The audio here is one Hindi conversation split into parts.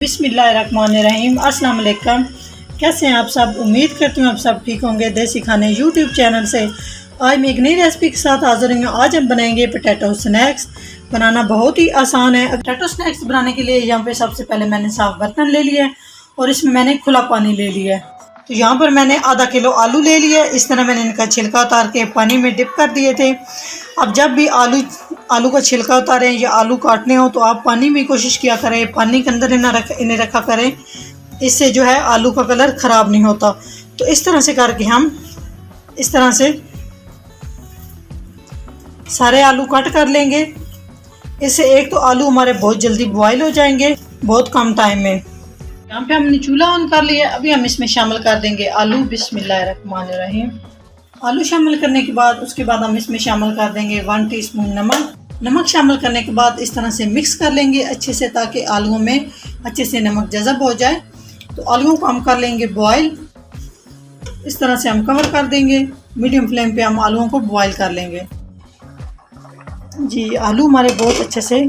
बिस्मिल्लाहिर्रहमानिर्रहीम। अस्सलाम वालेकुम। कैसे हैं आप सब? उम्मीद करती हूँ आप सब ठीक होंगे। देसी खाने यूट्यूब चैनल से आज मैं एक नई रेसिपी के साथ हाजिर हुई हूँ। आज हम बनाएंगे पोटैटो स्नैक्स। बनाना बहुत ही आसान है। पोटैटो स्नैक्स बनाने के लिए यहाँ पे सबसे पहले मैंने साफ बर्तन ले लिया है और इसमें मैंने खुला पानी ले लिया है। तो यहाँ पर मैंने आधा किलो आलू ले लिया। इस तरह मैंने इनका छिलका उतार के पानी में डिप कर दिए थे। अब जब भी आलू का छिलका उतारें या आलू काटने हो तो आप पानी में कोशिश किया करें, पानी के अंदर इन्हें रखा करें। इससे जो है आलू का कलर ख़राब नहीं होता। तो इस तरह से करके हम इस तरह से सारे आलू कट कर लेंगे। इससे एक तो आलू हमारे बहुत जल्दी बॉयल हो जाएंगे, बहुत कम टाइम में। यहाँ पे हमने चूल्हा ऑन कर लिया। अभी हम इसमें शामिल कर देंगे आलू। बिस्मिल्लाहिर्रहमानिर्रहीम। आलू शामिल करने के बाद उसके बाद हम इसमें शामिल कर देंगे 1 टीस्पून नमक शामिल करने के बाद इस तरह से मिक्स कर लेंगे अच्छे से, ताकि आलूओं में अच्छे से नमक जज़ब हो जाए। तो आलूओं को हम कर लेंगे बॉयल। इस तरह से हम कवर कर देंगे। मीडियम फ्लेम पे हम आलूओं को बॉयल कर लेंगे। जी, आलू हमारे बहुत अच्छे से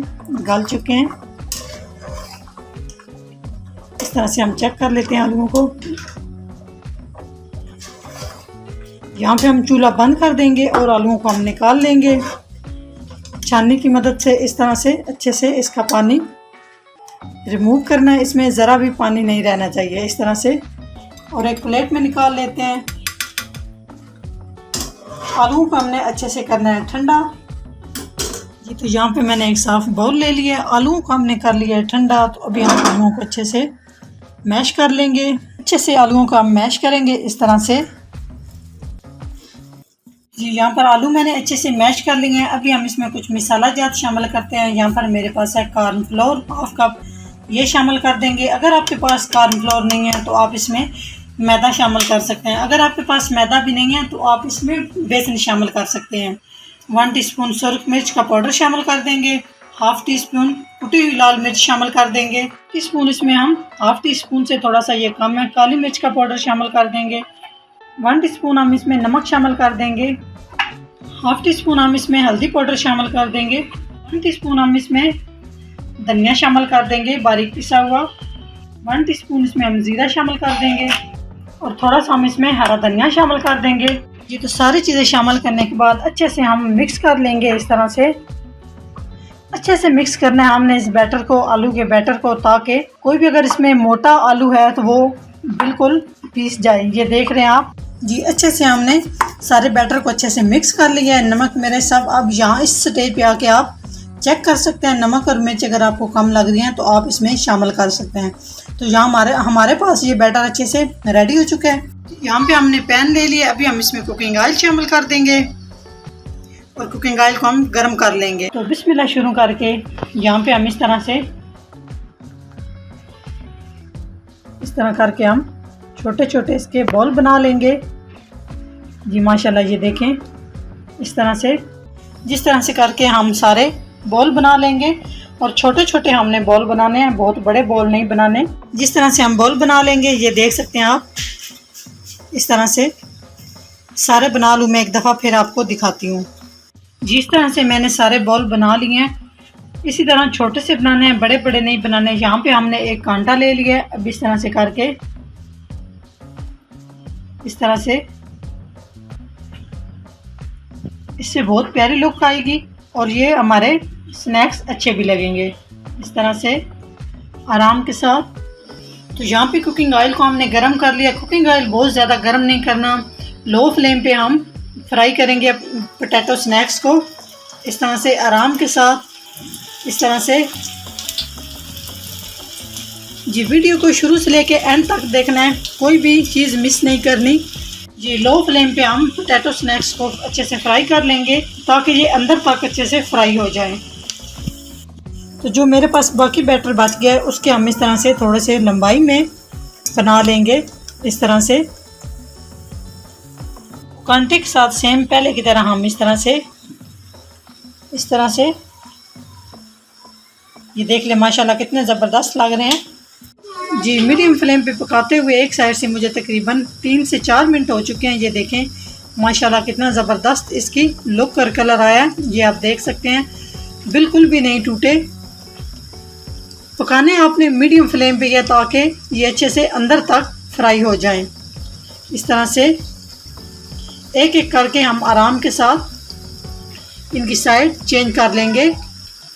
गल चुके हैं। इस तरह से हम चेक कर लेते हैं आलूओं को। यहाँ पे हम चूल्हा बंद कर देंगे और आलूओं को हम निकाल लेंगे छाननी की मदद से। इस तरह से अच्छे से इसका पानी रिमूव करना है। इसमें ज़रा भी पानी नहीं रहना चाहिए। इस तरह से और एक प्लेट में निकाल लेते हैं। आलूओं को हमने अच्छे से करना है ठंडा। जी, तो यहाँ पे मैंने एक साफ बाउल ले लिया। आलूओं को हमने कर लिया है ठंडा। तो अभी हम आलूओं को अच्छे से मैश कर लेंगे। अच्छे से आलूओं को हम मैश करेंगे इस तरह से। जी, यहाँ पर आलू मैंने अच्छे से मैश कर लिए हैं। अभी हम इसमें कुछ मसाला जात शामिल करते हैं। यहाँ पर मेरे पास है कॉर्नफ्लोर, हाफ कप, ये शामिल कर देंगे। अगर आपके पास कॉर्नफ्लोर नहीं है तो आप इसमें मैदा शामिल कर सकते हैं। अगर आपके पास मैदा भी नहीं है तो आप इसमें बेसन शामिल कर सकते हैं। 1 टीस्पून सुरख मिर्च का पाउडर शामिल कर देंगे। हाफ टी स्पून कुटी हुई लाल मिर्च शामिल कर देंगे। टीस्पून इसमें हम हाफ टी स्पून से थोड़ा सा ये कम है, काली मिर्च का पाउडर शामिल कर देंगे। 1 टीस्पून हम इसमें नमक शामिल कर देंगे। हाफ टी स्पून हम इसमें हल्दी पाउडर शामिल कर देंगे। 1 टीस्पून हम इसमें धनिया शामिल कर देंगे बारीक पिसा हुआ। 1 टीस्पून इसमें हम जीरा शामिल कर देंगे और थोड़ा सा हम इसमें हरा धनिया शामिल कर देंगे। ये तो सारी चीज़ें शामिल करने के बाद अच्छे से हम मिक्स कर लेंगे। इस तरह से अच्छे से मिक्स करना है हमने इस बैटर को, आलू के बैटर को, ताकि कोई भी अगर इसमें मोटा आलू है तो वो बिल्कुल पीस जाए। ये देख रहे हैं आप। जी, अच्छे से हमने सारे बैटर को अच्छे से मिक्स कर लिया है। नमक मेरे सब अब यहाँ इस स्टेज पे आके आप चेक कर सकते हैं। नमक और मिर्च अगर आपको कम लग रही हैं तो आप इसमें शामिल कर सकते हैं। तो यहाँ हमारे पास ये बैटर अच्छे से रेडी हो चुका है। यहाँ पे हमने पैन ले लिया। अभी हम इसमें कुकिंग ऑयल शामिल कर देंगे और कुकिंग ऑयल को हम गर्म कर लेंगे। तो बिस्मिल्लाह शुरू करके यहाँ पे हम इस तरह करके हम छोटे छोटे इसके बॉल बना लेंगे। जी माशाल्लाह, ये देखें इस तरह से, जिस तरह से करके हम सारे बॉल बना लेंगे। और छोटे छोटे हमने बॉल बनाने हैं, बहुत बड़े बॉल नहीं बनाने। जिस तरह से हम बॉल बना लेंगे, ये देख सकते हैं आप। इस तरह से सारे बना लूँ मैं एक दफ़ा, फिर आपको दिखाती हूँ। जिस तरह से मैंने सारे बॉल बना लिए हैं, इसी तरह छोटे से बनाने हैं, बड़े बड़े नहीं बनाने। यहाँ पे हमने एक कांटा ले लिया है। अब इस तरह से करके इस तरह से, इससे बहुत प्यारी लुक आएगी और ये हमारे स्नैक्स अच्छे भी लगेंगे इस तरह से आराम के साथ। तो यहाँ पे कुकिंग ऑयल को हमने गरम कर लिया। कुकिंग ऑयल बहुत ज़्यादा गरम नहीं करना, लो फ्लेम पे हम फ्राई करेंगे पोटैटो स्नैक्स को इस तरह से आराम के साथ। इस तरह से जी, वीडियो को शुरू से लेके एंड तक देखना है, कोई भी चीज़ मिस नहीं करनी। जी, लो फ्लेम पे हम पोटैटो स्नैक्स को अच्छे से फ्राई कर लेंगे ताकि ये अंदर तक अच्छे से फ्राई हो जाए। तो जो मेरे पास बाकी बैटर बच गया है उसके हम इस तरह से थोड़े से लंबाई में बना लेंगे। इस तरह से कांटे के साथ सेम पहले की तरह हम इस तरह से ये देख ले, माशाल्लाह कितने ज़बरदस्त लग रहे हैं। जी, मीडियम फ्लेम पे पकाते हुए एक साइड से मुझे तकरीबन 3 से 4 मिनट हो चुके हैं। ये देखें माशाल्लाह कितना ज़बरदस्त इसकी लुक और कलर आया है। ये आप देख सकते हैं, बिल्कुल भी नहीं टूटे। पकाने आपने मीडियम फ्लेम पे किया ताकि ये अच्छे से अंदर तक फ्राई हो जाएं। इस तरह से एक एक करके हम आराम के साथ इनकी साइड चेंज कर लेंगे।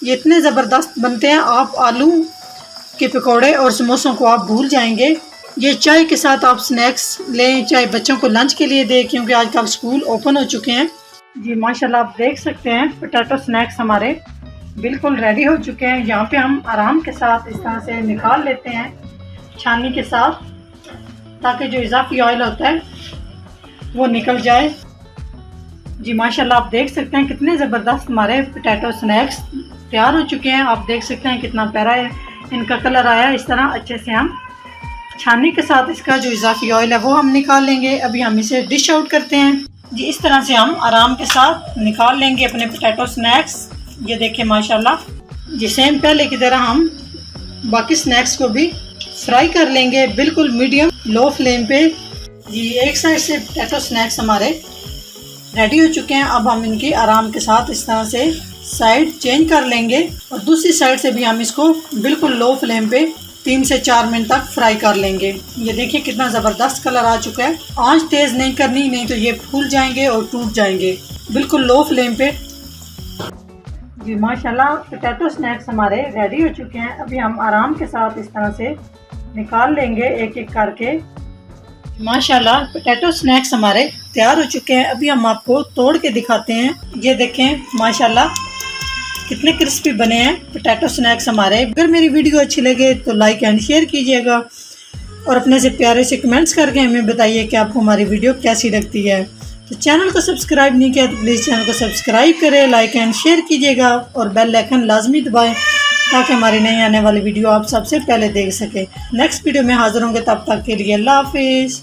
ये इतने ज़बरदस्त बनते हैं, आप आलू के पकौड़े और समोसों को आप भूल जाएंगे। ये चाय के साथ आप स्नैक्स लें, चाहे बच्चों को लंच के लिए दें, क्योंकि आजकल स्कूल ओपन हो चुके हैं। जी माशाल्लाह आप देख सकते हैं पोटैटो स्नैक्स हमारे बिल्कुल रेडी हो चुके हैं। यहाँ पे हम आराम के साथ इस तरह से निकाल लेते हैं छाननी के साथ, ताकि जो इजाफी ऑयल होता है वो निकल जाए। जी माशाल्लाह आप देख सकते हैं कितने ज़बरदस्त हमारे पोटैटो स्नैक्स तैयार हो चुके हैं। आप देख सकते हैं कितना प्यारा है इनका कलर आया। इस तरह अच्छे से हम छाननी के साथ इसका जो इजाफी ऑयल है वो हम निकाल लेंगे। अभी हम इसे डिश आउट करते हैं। जी इस तरह से हम आराम के साथ निकाल लेंगे अपने पोटैटो स्नैक्स। ये देखिए माशाल्लाह जी सेम पहले की तरह हम बाकी स्नैक्स को भी फ्राई कर लेंगे, बिल्कुल मीडियम लो फ्लेम पे। जी एक साइड से पोटैटो स्नैक्स हमारे रेडी हो चुके हैं। अब हम इनकी आराम के साथ इस तरह से साइड चेंज कर लेंगे और दूसरी साइड से भी हम इसको बिल्कुल लो फ्लेम पे 3 से 4 मिनट तक फ्राई कर लेंगे। ये देखिए कितना ज़बरदस्त कलर आ चुका है। आंच तेज़ नहीं करनी, नहीं तो ये फूल जाएंगे और टूट जाएंगे। बिल्कुल लो फ्लेम पे। जी माशाल्लाह पोटैटो स्नैक्स हमारे रेडी हो चुके हैं। अभी हम आराम के साथ इस तरह से निकाल लेंगे एक एक करके। माशाल्लाह पोटैटो स्नैक्स हमारे तैयार हो चुके हैं। अभी हम आपको तोड़ के दिखाते हैं। ये देखें माशाल्लाह कितने क्रिस्पी बने हैं पोटैटो स्नैक्स हमारे। अगर मेरी वीडियो अच्छी लगे तो लाइक एंड शेयर कीजिएगा और अपने से प्यारे से कमेंट्स करके हमें बताइए कि आपको हमारी वीडियो कैसी लगती है। तो चैनल को सब्सक्राइब नहीं किया तो प्लीज़ चैनल को सब्सक्राइब करें, लाइक एंड शेयर कीजिएगा और बेल आइकन लाजमी दबाएं ताकि हमारी नई आने वाली वीडियो आप सबसे पहले देख सकें। नेक्स्ट वीडियो में हाजिर होंगे, तब तक के लिए अल्लाह हाफिज़।